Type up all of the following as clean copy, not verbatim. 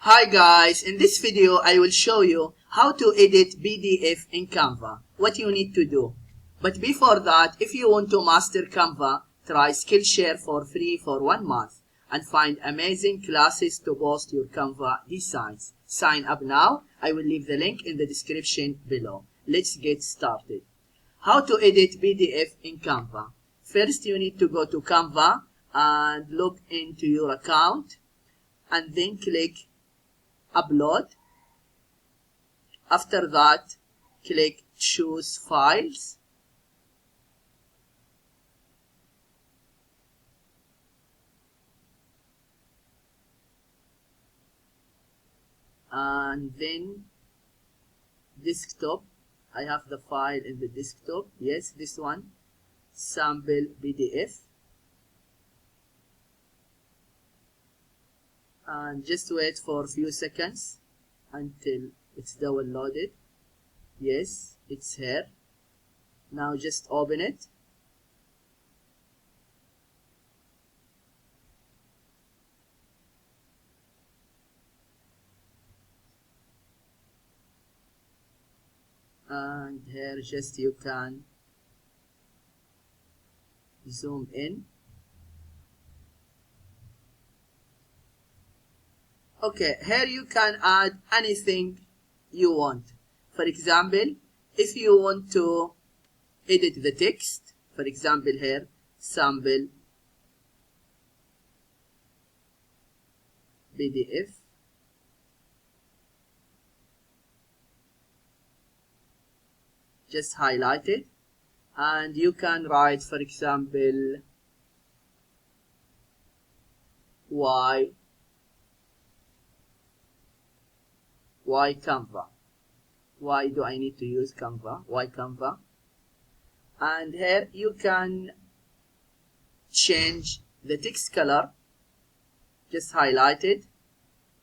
Hi guys, in this video I will show you how to edit PDF in Canva, what you need to do. But before that, if you want to master Canva, try Skillshare for free for 1 month and find amazing classes to post your Canva designs. Sign up now. I will leave the link in the description below. Let's get started. How to edit PDF in Canva. First, you need to go to Canva and log into your account and then click upload. After that, click choose files. And then desktop. I have the file in the desktop. Yes, this one. Sample PDF. And just wait for a few seconds until it's downloaded. Yes, it's here. Now just open it. And here just you can zoom in. Okay, here you can add anything you want. For example, if you want to edit the text, for example here, sample PDF. Just highlight it and you can write, for example, why Canva? Why do I need to use Canva? Why Canva? And here you can change the text color. Just highlight it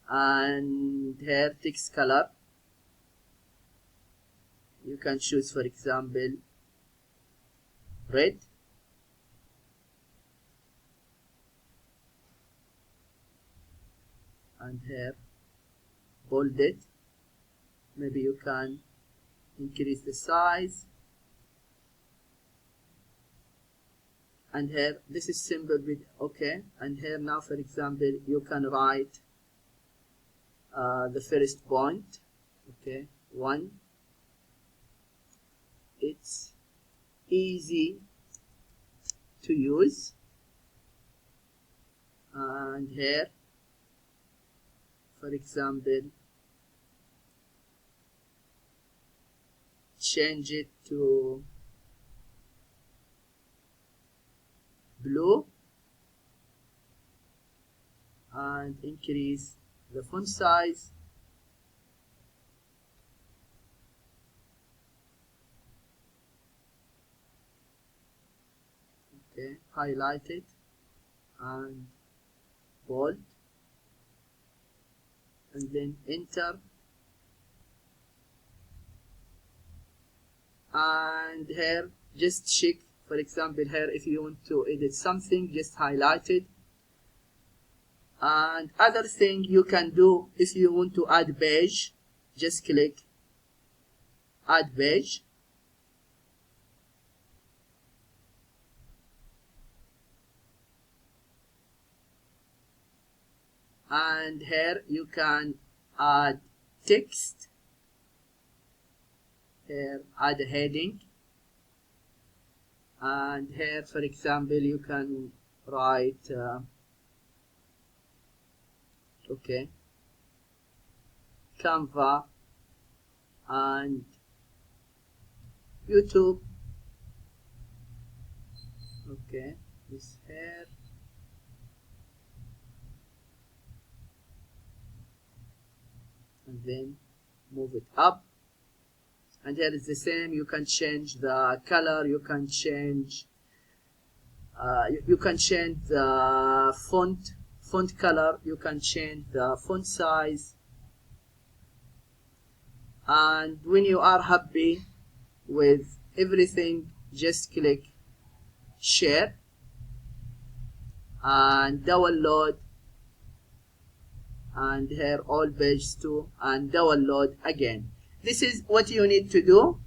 and here text color. You can choose, for example, red. And here bold it. Maybe you can increase the size. And here this is simple with okay. And here now, for example, you can write the first point. Okay, 1. It's easy to use. And here, for example, change it to blue and increase the font size. Okay, highlight it and bold and then enter. And here just check, for example here, if you want to edit something, just highlight it. And other thing you can do, if you want to add page, just click add page. And here you can add text. Here add a heading. And here, for example, you can write okay, Canva and YouTube. Okay, this here. And then move it up. And here is the same. You can change the color. You can change the font color. You can change the font size. And when you are happy with everything, just click share and download and here all pages too, and download again. This is what you need to do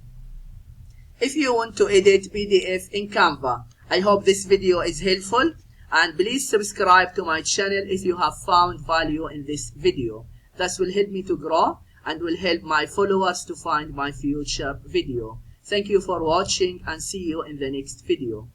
if you want to edit PDF in Canva. I hope this video is helpful, and please subscribe to my channel if you have found value in this video. That will help me to grow and will help my followers to find my future video. Thank you for watching, and see you in the next video.